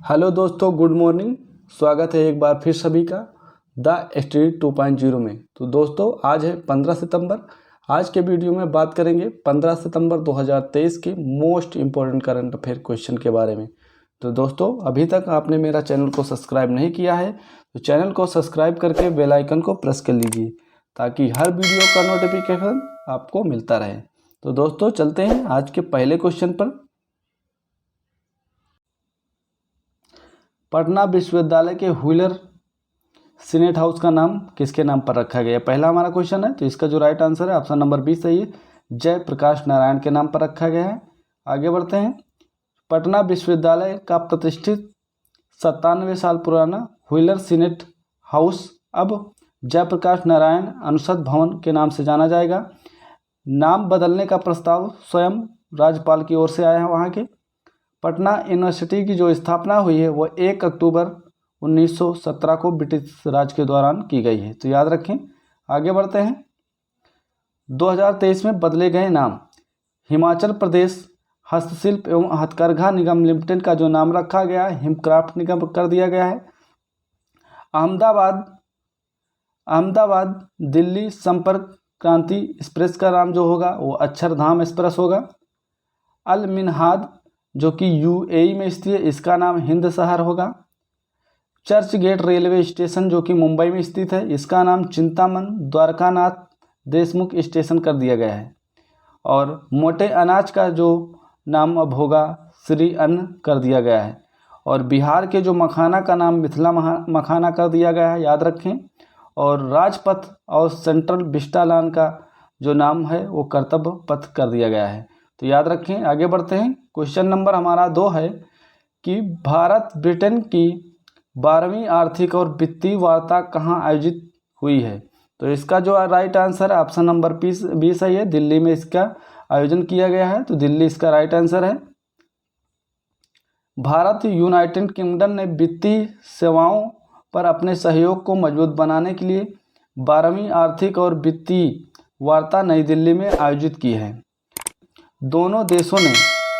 Hello दोस्तों, good morning. स्वागत है एक बार फिर सभी का द स्टडी 2.0 में। तो दोस्तों, आज है 15 सितंबर। आज के वीडियो में बात करेंगे 15 सितंबर 2023 के most important current affair question के बारे में। तो दोस्तों, अभी तक आपने मेरा चैनल को सब्सक्राइब नहीं किया है तो चैनल को सब्सक्राइब करके बेल आइकन को प्रेस कर लीजिए ताकि हर वीडियो का नोटिफिकेशन आपको मिलता रहे। तो दोस्तों, चलते हैं आज के पहले क्वेश्चन पर। पटना विश्वविद्यालय के व्हीलर सीनेट हाउस का नाम किसके नाम पर रखा गया? पहला हमारा क्वेश्चन है, तो इसका जो राइट आंसर है ऑप्शन नंबर 20 सही है, जयप्रकाश नारायण के नाम पर रखा गया है। आगे बढ़ते हैं। पटना विश्वविद्यालय का प्रतिष्ठित 97 साल पुराना व्हीलर सीनेट हाउस अब जयप्रकाश नारायण अनुषद भवन के नाम से जाना जाएगा। नाम बदलने का प्रस्ताव स्वयं राज्यपाल की ओर से आया है वहाँ के। पटना यूनिवर्सिटी की जो स्थापना हुई है वो 1 अक्टूबर 1917 को ब्रिटिश राज के दौरान की गई है, तो याद रखें। आगे बढ़ते हैं। 2023 में बदले गए नाम। हिमाचल प्रदेश हस्तशिल्प एवं हथकरघा निगम लिमिटेड का जो नाम रखा गया है हिमक्राफ्ट निगम कर दिया गया है। अहमदाबाद दिल्ली संपर्क क्रांति एक्सप्रेस का नाम जो होगा वो अक्षरधाम एक्सप्रेस होगा। अल मिन्हाद जो कि यूएई में स्थित है, इसका नाम हिंद शहर होगा। चर्च गेट रेलवे स्टेशन जो कि मुंबई में स्थित है, इसका नाम चिंतामन द्वारकानाथ देशमुख स्टेशन कर दिया गया है। और मोटे अनाज का जो नाम अब होगा श्री अन्न कर दिया गया है। और बिहार के जो मखाना का नाम मिथिला मखाना कर दिया गया है, याद रखें। और राजपथ और सेंट्रल विस्टा लाइन का जो नाम है वो कर्तव्य पथ कर दिया गया है, तो याद रखें। आगे बढ़ते हैं। क्वेश्चन नंबर हमारा 2 है कि भारत ब्रिटेन की 12वीं आर्थिक और वित्तीय वार्ता कहाँ आयोजित हुई है? तो इसका जो राइट आंसर है ऑप्शन नंबर 20 है, दिल्ली में इसका आयोजन किया गया है, तो दिल्ली इसका राइट आंसर है। भारत यूनाइटेड किंगडम ने वित्तीय सेवाओं पर अपने सहयोग को मजबूत बनाने के लिए 12वीं आर्थिक और वित्तीय वार्ता नई दिल्ली में आयोजित की है। दोनों देशों ने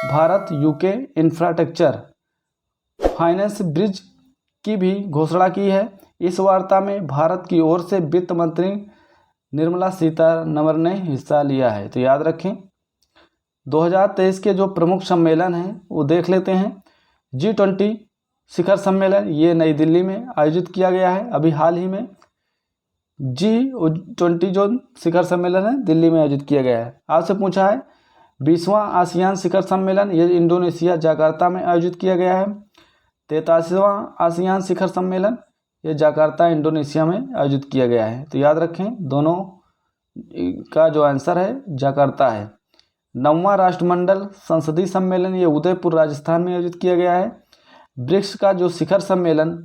Bharat UK infrastructure finance bridge की भी घोषणा की है। इस वार्ता में भारत की ओर से वित्त मंत्री निर्मला सीतारमण ने हिस्सा लिया है, तो याद रखें। 2023 के जो प्रमुख सम्मेलन हैं वो देख लेते हैं। G20 शिखर सम्मेलन ये नई दिल्ली में आयोजित किया गया है अभी हाल ही में। G20 जो शिखर सम्मेलन है दिल्ली में आयोजित किया गया है। आपसे पूछा है 20वां आसियान शिखर सम्मेलन ये इंडोनेशिया जकार्ता में आयोजित किया गया है। 43वां आसियान शिखर सम्मेलन ये जकार्ता इंडोनेशिया में आयोजित किया गया है, तो याद रखें दोनों का जो आंसर है जकार्ता है। 9वां राष्ट्रमंडल संसदीय सम्मेलन ये उदयपुर राजस्थान में आयोजित किया गया है। ब्रिक्स का जो शिखर सम्मेलन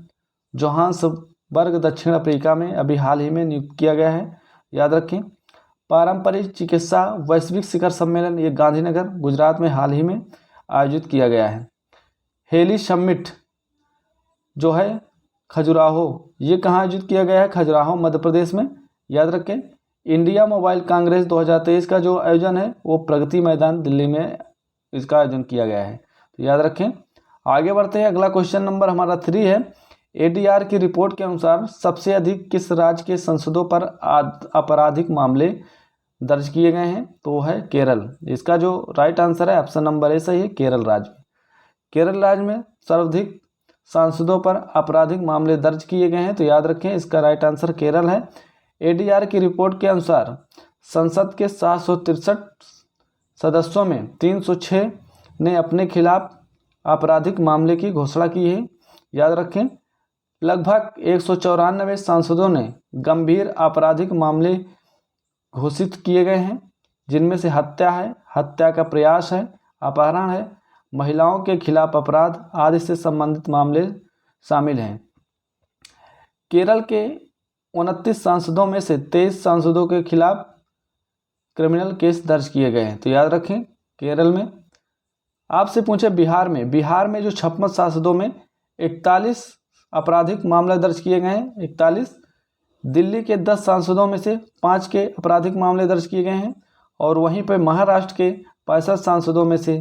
जोहान्सबर्ग दक्षिण अफ्रीका में अभी हाल ही में नियुक्त किया गया है, याद रखें। पारंपरिक चिकित्सा वैश्विक शिखर सम्मेलन ये गांधीनगर गुजरात में हाल ही में आयोजित किया गया है। हेली समिट जो है खजुराहो ये कहाँ आयोजित किया गया है? खजुराहो मध्य प्रदेश में, याद रखें। इंडिया मोबाइल कांग्रेस 2023 का जो आयोजन है वो प्रगति मैदान दिल्ली में इसका आयोजन किया गया है, तो याद रखें। आगे बढ़ते हैं। अगला क्वेश्चन नंबर हमारा 3 है। ADR की रिपोर्ट के अनुसार सबसे अधिक किस राज्य के संसदों पर आपराधिक मामले दर्ज किए गए हैं? तो है केरल। इसका जो राइट आंसर है ऑप्शन नंबर ए सही है, केरल राज्य में। केरल राज्य में सर्वाधिक सांसदों पर आपराधिक मामले दर्ज किए गए हैं, तो याद रखें इसका राइट आंसर केरल है। ADR की रिपोर्ट के अनुसार संसद के 763 सदस्यों में 306 ने अपने खिलाफ आपराधिक मामले की घोषणा की है, याद रखें। लगभग 194 सांसदों ने गंभीर आपराधिक मामले घोषित किए गए हैं, जिनमें से हत्या है, हत्या का प्रयास है, अपहरण है, महिलाओं के खिलाफ अपराध आदि से संबंधित मामले शामिल हैं। केरल के 29 सांसदों में से 23 सांसदों के खिलाफ क्रिमिनल केस दर्ज किए गए हैं, तो याद रखें केरल में। आपसे पूछे बिहार में जो 56 सांसदों में 41 आपराधिक मामले दर्ज किए गए हैं, 41। दिल्ली के 10 सांसदों में से 5 के आपराधिक मामले दर्ज किए गए हैं। और वहीं पर महाराष्ट्र के 65 सांसदों में से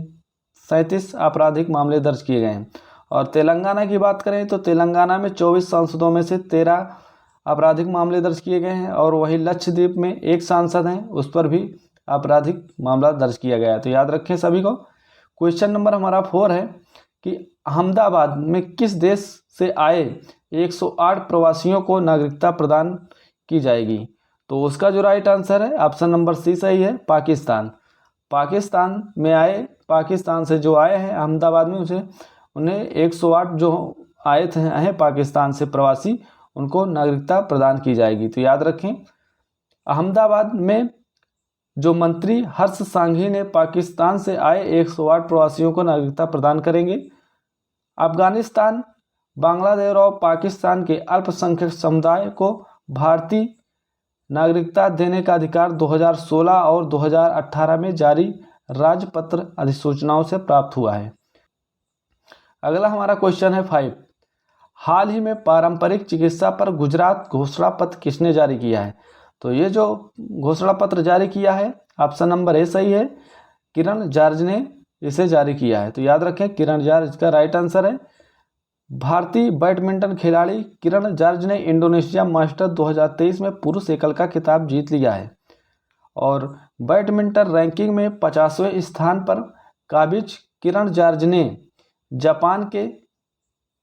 37 आपराधिक मामले दर्ज किए गए हैं। और तेलंगाना की बात करें तो तेलंगाना में 24 सांसदों में से 13 आपराधिक मामले दर्ज किए गए हैं, और वहीं लक्षद्वीप में एक सांसद हैं, उस पर भी आपराधिक मामला दर्ज किया गया है। तो याद रखें सभी को। क्वेश्चन नंबर हमारा 4 है कि अहमदाबाद में किस देश से आए 108 प्रवासियों को नागरिकता प्रदान की जाएगी? तो उसका जो राइट आंसर है ऑप्शन नंबर सी सही है, पाकिस्तान। पाकिस्तान में आए, पाकिस्तान से जो आए हैं अहमदाबाद में, उन्हें 108 जो आए थे हैं पाकिस्तान से प्रवासी, उनको नागरिकता प्रदान की जाएगी। तो याद रखें, अहमदाबाद में जो मंत्री हर्ष सांघी ने पाकिस्तान से आए 108 प्रवासियों को नागरिकता प्रदान करेंगे। अफगानिस्तान, बांग्लादेश और पाकिस्तान के अल्पसंख्यक समुदाय को भारतीय नागरिकता देने का अधिकार 2016 और 2018 में जारी राजपत्र अधिसूचनाओं से प्राप्त हुआ है। अगला हमारा क्वेश्चन है 5। हाल ही में पारंपरिक चिकित्सा पर गुजरात घोषणा पत्र किसने जारी किया है? तो ये जो घोषणा पत्र जारी किया है ऑप्शन नंबर ए सही है, किरण जॉर्ज ने इसे जारी किया है। तो याद रखें, किरण जॉर्ज इसका राइट आंसर है। भारतीय बैडमिंटन खिलाड़ी किरण जॉर्ज ने इंडोनेशिया मास्टर 2023 में पुरुष एकल का खिताब जीत लिया है, और बैडमिंटन रैंकिंग में 50वें स्थान पर काबिज किरण जॉर्ज ने जापान के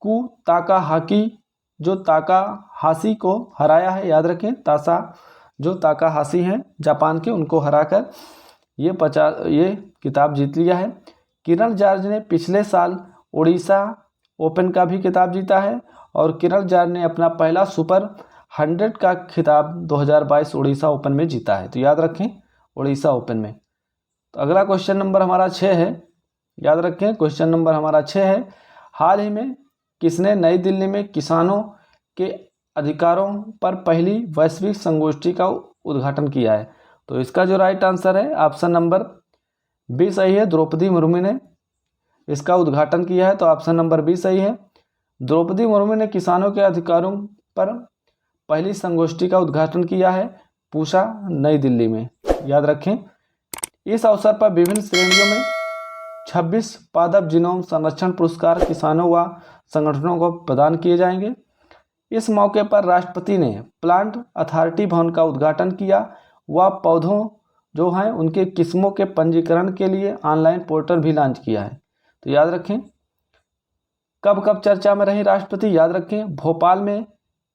कु ताकाहाशी को हराया है। याद रखें, ताकाहाशी हैं जापान के, उनको हराकर ये खिताब जीत लिया है। किरण जॉर्ज ने पिछले साल ओडिशा ओपन का भी खिताब जीता है, और किरण जॉर्ज ने अपना पहला सुपर 100 का खिताब 2022 ओडिशा ओपन में जीता है। तो याद रखें, ओडिशा ओपन में। तो अगला क्वेश्चन नंबर हमारा 6 है। याद रखें, क्वेश्चन नंबर हमारा 6 है। हाल ही में किसने नई दिल्ली में किसानों के अधिकारों पर पहली वैश्विक संगोष्ठी का उद्घाटन किया है? तो इसका जो राइट आंसर है ऑप्शन नंबर बी सही है, द्रौपदी मुर्मू ने इसका उद्घाटन किया है। तो ऑप्शन नंबर बी सही है, द्रौपदी मुर्मू ने किसानों के अधिकारों पर पहली संगोष्ठी का उद्घाटन किया है, पूसा नई दिल्ली में। याद रखें, इस अवसर पर विभिन्न श्रेणियों में 26 पादप जीनोम संरक्षण पुरस्कार किसानों व संगठनों को प्रदान किए जाएंगे। इस मौके पर राष्ट्रपति ने प्लांट अथॉरिटी भवन का उद्घाटन किया व पौधों जो हैं उनके किस्मों के पंजीकरण के लिए ऑनलाइन पोर्टल भी लॉन्च किया है। तो याद रखें, कब कब चर्चा में रही राष्ट्रपति? याद रखें, भोपाल में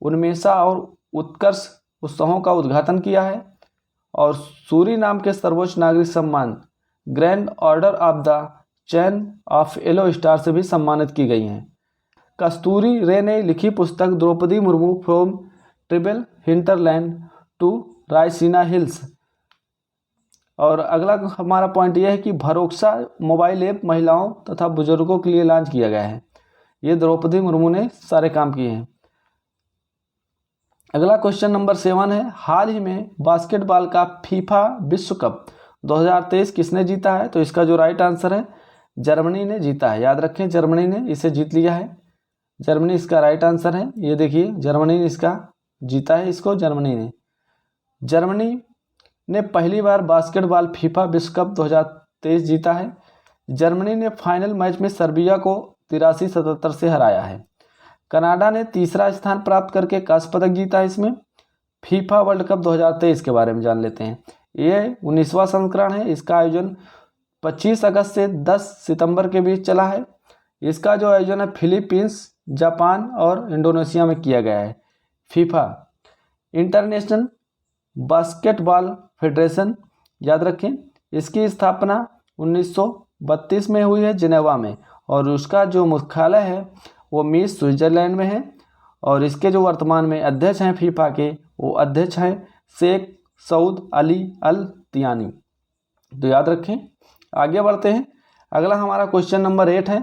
उन्मेषा और उत्कर्ष उत्सवों का उद्घाटन किया है, और सूरी नाम के सर्वोच्च नागरिक सम्मान grand order of the chain of yellow star से भी सम्मानित की गई हैं। कस्तूरी रे ने लिखी पुस्तक Draupadi Murmu from tribal hinterland to Raisina hills. और अगला हमारा पॉइंट यह है कि भरोसा मोबाइल ऐप महिलाओं तथा बुजुर्गों के लिए लॉन्च किया गया है। ये द्रौपदी मुर्मू ने सारे काम किए हैं। अगला क्वेश्चन नंबर 7 है। हाल ही में बास्केटबॉल का फीफा विश्व कप 2023 किसने जीता है? तो इसका जो राइट आंसर है, जर्मनी ने जीता है। याद रखें, जर्मनी ने इसे जीत लिया है। जर्मनी इसका राइट आंसर है। ये देखिए, जर्मनी ने इसका जीता है इसको। जर्मनी ने पहली बार बास्केटबॉल फीफा विश्व कप 2023 जीता है। जर्मनी ने फाइनल मैच में सर्बिया को 83-77 से हराया है। कनाडा ने तीसरा स्थान प्राप्त करके कांस्य पदक जीता है। इसमें फीफा वर्ल्ड कप 2023 के बारे में जान लेते हैं। ये 19वां संस्करण है। इसका आयोजन 25 अगस्त से 10 सितंबर के बीच चला है। इसका जो आयोजन है फिलीपींस, जापान और इंडोनेशिया में किया गया है। फीफा इंटरनेशनल बास्केटबॉल फेडरेशन, याद रखें, इसकी स्थापना 1932 में हुई है जिनेवा में, और उसका जो मुख्यालय है वो मीस स्विट्जरलैंड में है। और इसके जो वर्तमान में अध्यक्ष हैं फीफा के, वो अध्यक्ष हैं शेख सऊद अली अल तियानी। तो याद रखें। आगे बढ़ते हैं। अगला हमारा क्वेश्चन नंबर 8 है।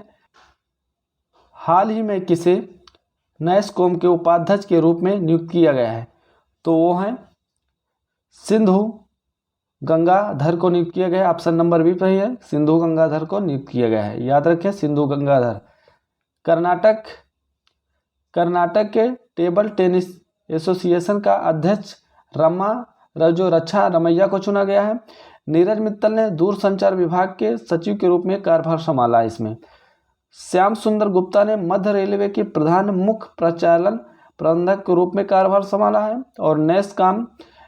हाल ही में किसे नैस्कॉम के उपाध्यक्ष के रूप में नियुक्त किया गया है? तो वो हैं सिंधु गंगाधर को नियुक्त किया गया है। ऑप्शन नंबर बी सही है, सिंधु गंगाधर को नियुक्त किया गया है। याद रखें, सिंधु गंगाधर। कर्नाटक के टेबल टेनिस एसोसिएशन का अध्यक्ष रक्षा रमैया को चुना गया है। नीरज मित्तल ने दूरसंचार विभाग के सचिव के रूप में कार्यभार संभाला है। इसमें श्याम सुंदर गुप्ता ने मध्य रेलवे के प्रधान मुख्य प्रचालन प्रबंधक के रूप में कार्यभार संभाला है। और नैसकॉम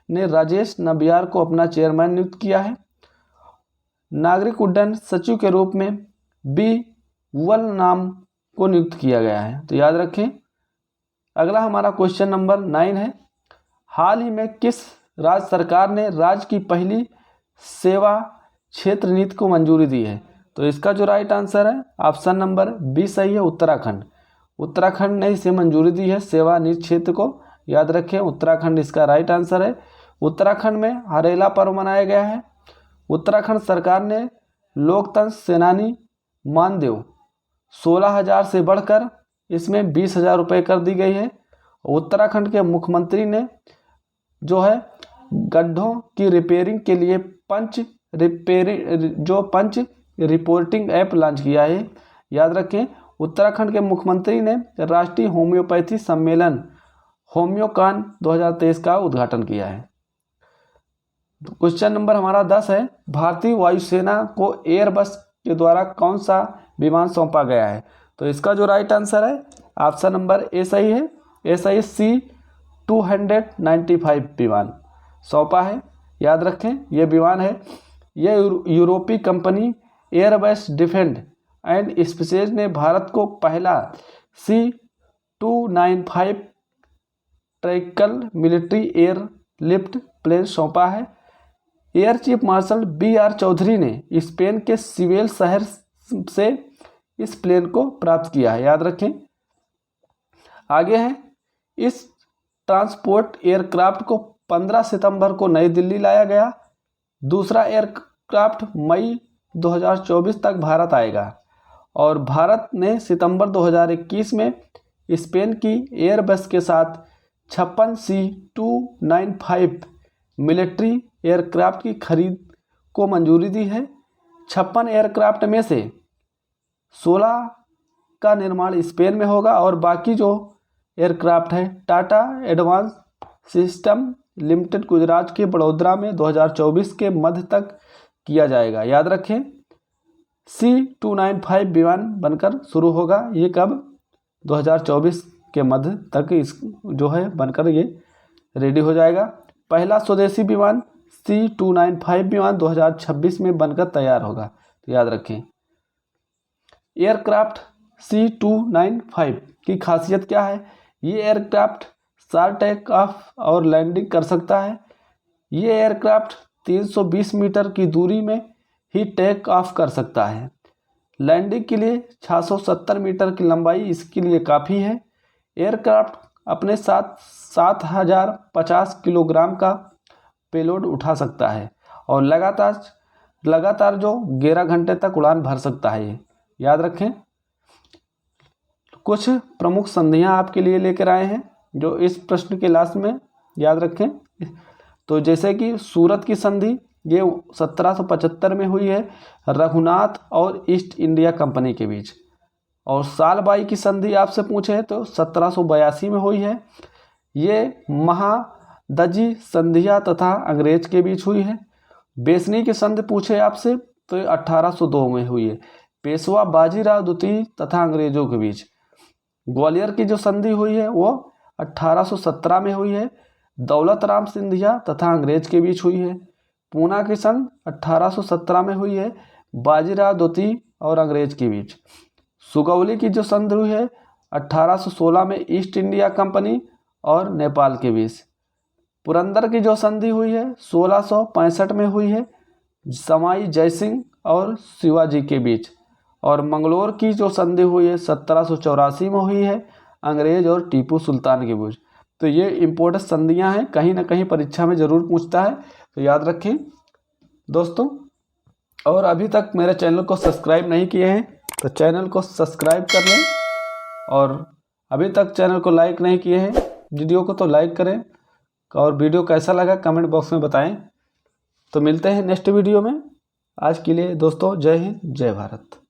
ने राजेश नबियार को अपना चेयरमैन नियुक्त किया है। नागरिक उड्डयन सचिव के रूप में बी वल नाम को नियुक्त किया गया है। तो याद रखें। अगला हमारा क्वेश्चन नंबर 9 है, हाल ही में किस राज्य सरकार ने राज्य की पहली सेवा क्षेत्र नीति को मंजूरी दी है? तो इसका जो राइट आंसर है ऑप्शन नंबर बी सही है, उत्तराखंड। उत्तराखंड ने इसे मंजूरी दी है सेवा नीति क्षेत्र को। याद रखें, उत्तराखंड इसका राइट आंसर है। उत्तराखंड में हरेला पर्व मनाया गया है। उत्तराखंड सरकार ने लोकतंत्र सेनानी मानदेव 16,000 से बढ़कर इसमें 20,000 रुपये कर दी गई है। उत्तराखंड के मुख्यमंत्री ने जो है गड्ढों की रिपेयरिंग के लिए पंच रिपोर्टिंग ऐप लॉन्च किया है। याद रखें, उत्तराखंड के मुख्यमंत्री ने राष्ट्रीय होम्योपैथी सम्मेलन होम्योकॉन 2023 का उद्घाटन किया है। क्वेश्चन नंबर हमारा 10 है, भारतीय वायुसेना को एयरबस के द्वारा कौन सा विमान सौंपा गया है? तो इसका जो राइट आंसर है ऑप्शन नंबर ए सही है। ए सही, C-295 विमान सौंपा है। याद रखें, ये विमान है, यह यूरोपीय company Airbus defence and space ने भारत को पहला C-295 ट्रैक्टिकल मिलिट्री एयरलिफ्ट प्लेन सौंपा है। Air chief marshal BR Chaudhari ने स्पेन के सिवेल शहर से इस प्लेन को प्राप्त किया है। याद रखें। आगे है, इस ट्रांसपोर्ट एयरक्राफ्ट को 15 सितंबर को नई दिल्ली लाया गया। दूसरा एयरक्राफ्ट मई 2024 तक भारत आएगा। और भारत ने सितंबर 2021 में स्पेन की एयरबस के साथ 56 C-295 मिलिट्री एयरक्राफ्ट की खरीद को मंजूरी दी है। 56 एयरक्राफ्ट में से 16 का निर्माण स्पेन में होगा और बाकी जो एयरक्राफ्ट है Tata advance system limited Gujarat के बड़ोदरा में 2024 के मध्य तक किया जाएगा। याद रखें, C-295 विमान बनकर शुरू होगा। ये कब? 2024 के मध्य तक इस जो है बनकर ये रेडी हो जाएगा। पहला स्वदेशी विमान C-295 विमान 2026 में बनकर तैयार होगा। तो याद रखें। एयरक्राफ्ट C-295 की खासियत क्या है? ये एयरक्राफ्ट शार्ट टेक ऑफ और लैंडिंग कर सकता है। ये एयरक्राफ्ट 320 मीटर की दूरी में ही टेक ऑफ कर सकता है। लैंडिंग के लिए 670 मीटर की लंबाई इसके लिए काफ़ी है। एयरक्राफ्ट अपने साथ 7,050 किलोग्राम का पेलोड उठा सकता है और लगातार जो 11 घंटे तक उड़ान भर सकता है। ये याद रखें। कुछ प्रमुख संधियां आपके लिए लेकर आए हैं जो इस प्रश्न के लास्ट में याद रखें। तो जैसे कि सूरत की संधि ये 1775 में हुई है रघुनाथ और ईस्ट इंडिया कंपनी के बीच। और सालबाई की संधि आपसे पूछे तो 1782 में हुई है। ये महादजी संधिया तथा अंग्रेज के बीच हुई है। बेसनी की संधि पूछे आपसे तो 1802 में हुई है, पेशवा बाजीराव द्वितीय तथा अंग्रेजों के बीच। ग्वालियर की जो संधि हुई है वो 1817 में हुई है, दौलत राम सिंधिया तथा अंग्रेज के बीच हुई है। पूना की संधि 1817 में हुई है, बाजीराव द्वितीय और अंग्रेज के बीच। सुगौली की जो संधि हुई है 1816 में ईस्ट इंडिया कंपनी और नेपाल के बीच। पुरंदर की जो संधि हुई है 1665 में हुई है, समाई जयसिंह और शिवाजी के बीच। और मंगलोर की जो संधि हुई है 1784 में हुई है, अंग्रेज और टीपू सुल्तान के बीच। तो ये इम्पोर्टेंट संधियां हैं, कहीं ना कहीं परीक्षा में ज़रूर पूछता है, तो याद रखें दोस्तों। और अभी तक मेरे चैनल को सब्सक्राइब नहीं किए हैं तो चैनल को सब्सक्राइब कर लें, और अभी तक चैनल को लाइक नहीं किए हैं वीडियो को तो लाइक करें, और वीडियो कैसा लगा कमेंट बॉक्स में बताएं। तो मिलते हैं नेक्स्ट वीडियो में। आज के लिए दोस्तों जय हिंद जय भारत।